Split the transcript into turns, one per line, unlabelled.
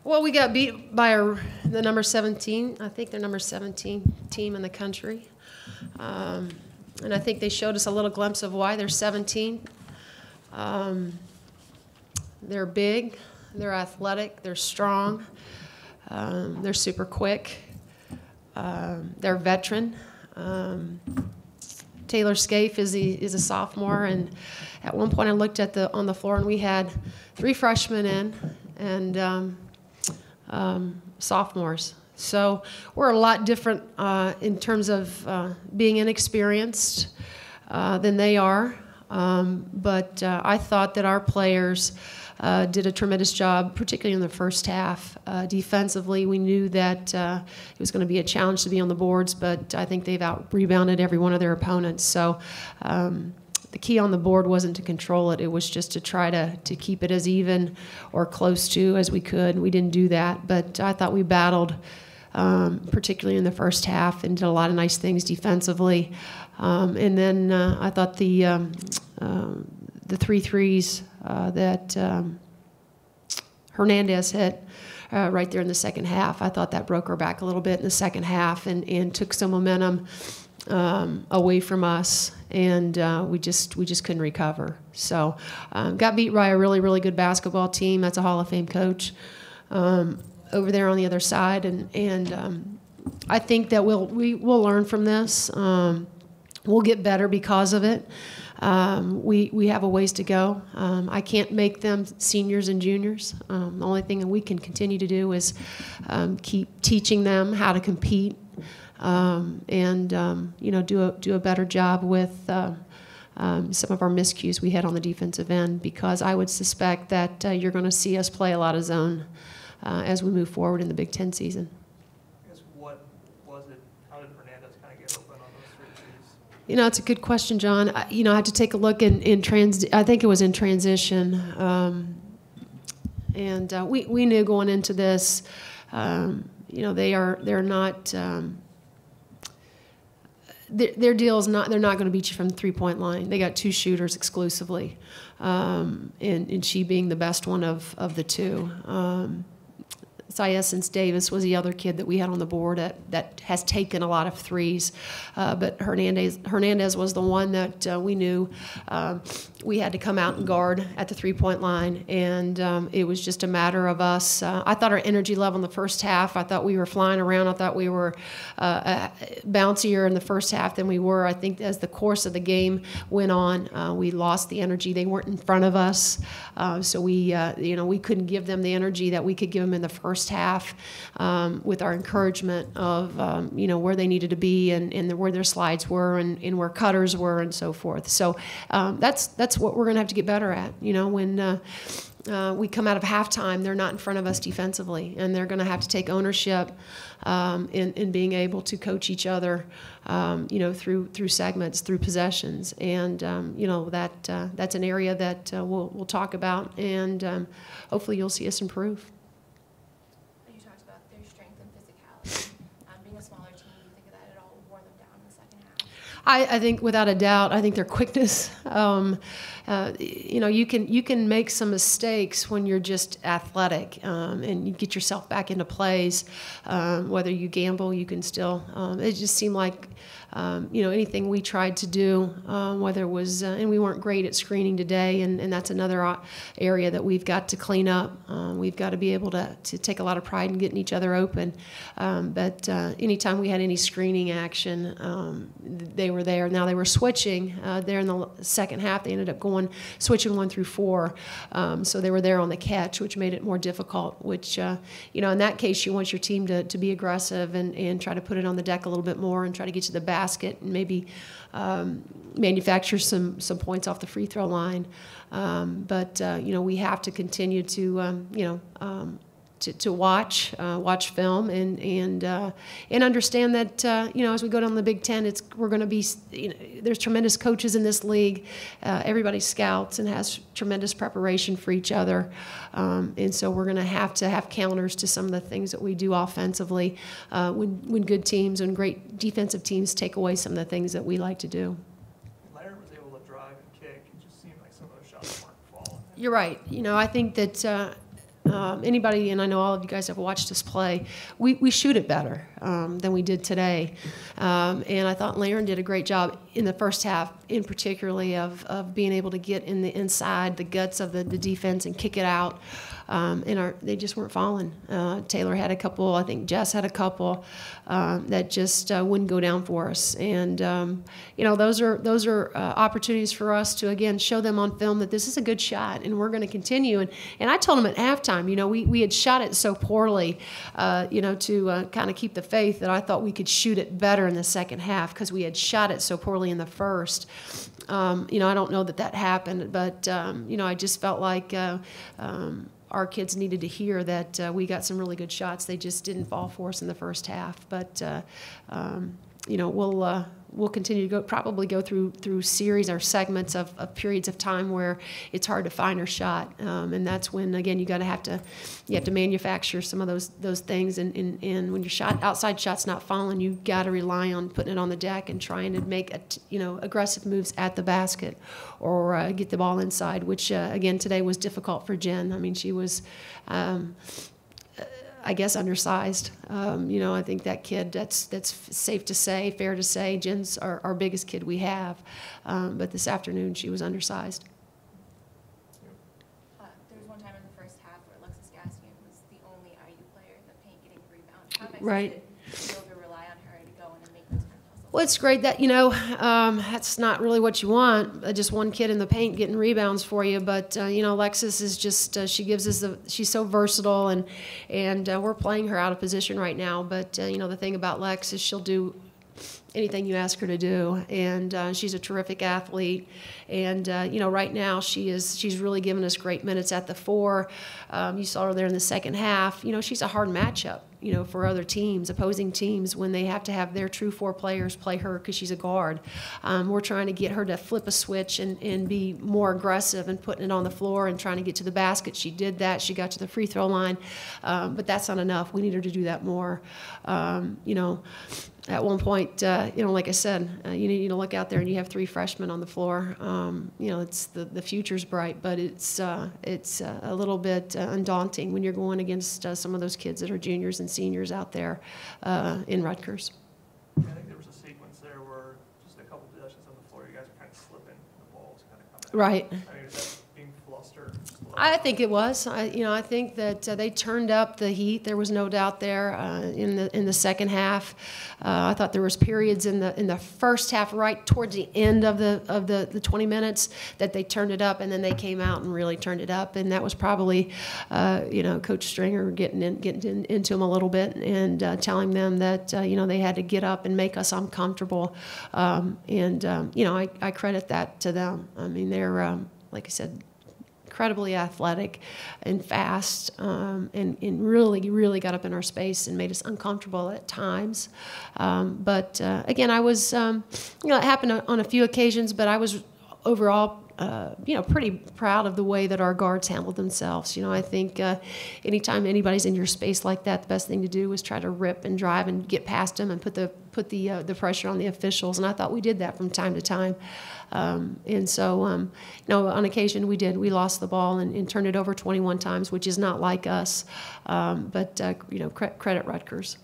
Well, we got beat by the number 17. I think they're number 17 team in the country. And I think they showed us a little glimpse of why they're 17. They're big, they're athletic, they're strong, they're super quick, they're veteran. Taylor Scaife is a sophomore, and at one point I looked at on the floor and we had 3 freshmen in and sophomores. So we're a lot different in terms of being inexperienced than they are. But I thought that our players did a tremendous job, particularly in the first half. Defensively, we knew that it was going to be a challenge to be on the boards, but I think they've out-rebounded every one of their opponents. So the key on the board wasn't to control it. It was just to try to keep it as even or close to as we could. We didn't do that, but I thought we battled, particularly in the first half, and did a lot of nice things defensively. And then I thought the 3 threes that Hernandez hit right there in the second half, I thought that broke our back a little bit in the second half and took some momentum away from us, and we just couldn't recover. So got beat by a really, really good basketball team. That's a Hall of Fame coach over there on the other side, and I think that we'll learn from this. We'll get better because of it. We have a ways to go. I can't make them seniors and juniors. The only thing that we can continue to do is keep teaching them how to compete, and do a better job with some of our miscues we had on the defensive end, because I would suspect that you're going to see us play a lot of zone as we move forward in the Big Ten season.
What was it? How did Hernandez kind of get open on those 3 threes?
You know, it's a good question, John. I had to take a look I think it was in transition, and we knew going into this. They're not. Their deal is not. They're not going to beat you from the 3-point line. They got 2 shooters exclusively, and she being the best one of the 2. Syessence Davis was the other kid that we had on the board that has taken a lot of threes, but Hernandez was the one that we knew we had to come out and guard at the 3-point line, and it was just a matter of us. I thought our energy level in the first half, I thought we were flying around. I thought we were bouncier in the first half than we were. I think as the course of the game went on, we lost the energy. They weren't in front of us, so we couldn't give them the energy that we could give them in the first half with our encouragement of where they needed to be and where their slides were and where cutters were and so forth. So that's what we're going to have to get better at. When we come out of halftime, they're not in front of us defensively, and they're going to have to take ownership in being able to coach each other, through segments, through possessions, and that's an area that we'll talk about, and hopefully you'll see us improve.
You talked about their strength and physicality. Being a smaller team, do you think that it all wore them down in the second half?
I think without a doubt, I think their quickness. You can make some mistakes when you're just athletic, and you get yourself back into plays. Whether you gamble, you can still. It just seemed like, anything we tried to do, whether it was, and we weren't great at screening today, and that's another area that we've got to clean up. We've got to be able to take a lot of pride in getting each other open. But anytime we had any screening action, they were there. Now they were switching there in the second half. They ended up switching 1 through 4, so they were there on the catch, which made it more difficult. Which in that case, you want your team to be aggressive and try to put it on the deck a little bit more and try to get to the basket and maybe manufacture some points off the free throw line. But we have to continue to to watch film and understand that as we go down the Big Ten, we're going to be there's tremendous coaches in this league. Everybody scouts and has tremendous preparation for each other, and so we're going to have counters to some of the things that we do offensively when good teams and great defensive teams take away some of the things that we like to do.
Leonard was able to drive and kick. It just seemed like some of those shots weren't falling.
You're right. I think that Anybody, and I know all of you guys have watched us play, we shoot it better than we did today. And I thought Laren did a great job in the first half, in particularly of being able to get in the inside, the guts of the defense and kick it out. And they just weren't falling. Taylor had a couple, I think Jess had a couple that just wouldn't go down for us. And those are opportunities for us to again show them on film that this is a good shot, and we're going to continue. And I told them at halftime, we had shot it so poorly, to kind of keep the faith that I thought we could shoot it better in the second half because we had shot it so poorly in the first. I don't know that happened, but I just felt like our kids needed to hear that we got some really good shots. They just didn't fall for us in the first half. But we'll continue to probably go through series or segments of periods of time where it's hard to find our shot, and that's when again you have to manufacture some of those things. And when your outside shot's not falling, you got to rely on putting it on the deck and trying to make aggressive moves at the basket or get the ball inside, which again today was difficult for Jen. I mean, she was. I guess undersized. I think that kid, that's safe to say, fair to say. Jen's our biggest kid we have. But this afternoon she was undersized.
There was one time in the first half where Alexis Gassian was the only IU player in the paint getting rebounds. How nice
right.
did you be able to rely on her to go in and make those kind of hustles?
Well, it's great that, that's not really what you want, just one kid in the paint getting rebounds for you. But, Alexis is just, she gives us she's so versatile, and we're playing her out of position right now. But, the thing about Lex is she'll do anything you ask her to do, and she's a terrific athlete. And right now she's really given us great minutes at the 4. You saw her there in the second half. She's a hard matchup, for other teams, opposing teams, when they have to have their true 4 players play her because she's a guard. We're trying to get her to flip a switch and be more aggressive and putting it on the floor and trying to get to the basket. She did that. She got to the free throw line, but that's not enough. We need her to do that more. At one point, like I said, you need to look out there and you have 3 freshmen on the floor. It's the future's bright, but it's a little bit undaunting when you're going against some of those kids that are juniors and seniors out there in Rutgers.
Yeah, I think there was a sequence there where just a couple possessions on the floor, you guys are kind of slipping, the ball was kind of coming out.
Right.
I mean, is that being flustered?
I think it was. I think that they turned up the heat. There was no doubt there in the second half. I thought there was periods in the first half, right towards the end of the 20 minutes, that they turned it up, and then they came out and really turned it up. And that was probably Coach Stringer getting into them a little bit and telling them that they had to get up and make us uncomfortable. I credit that to them. I mean, they're like I said, incredibly athletic and fast, and really, really got up in our space and made us uncomfortable at times. But again, I was, it happened on a few occasions, but I was overall, pretty proud of the way that our guards handled themselves. I think anytime anybody's in your space like that, the best thing to do is try to rip and drive and get past them and put the pressure on the officials. And I thought we did that from time to time. And so, on occasion we did. We lost the ball and turned it over 21 times, which is not like us. But credit Rutgers.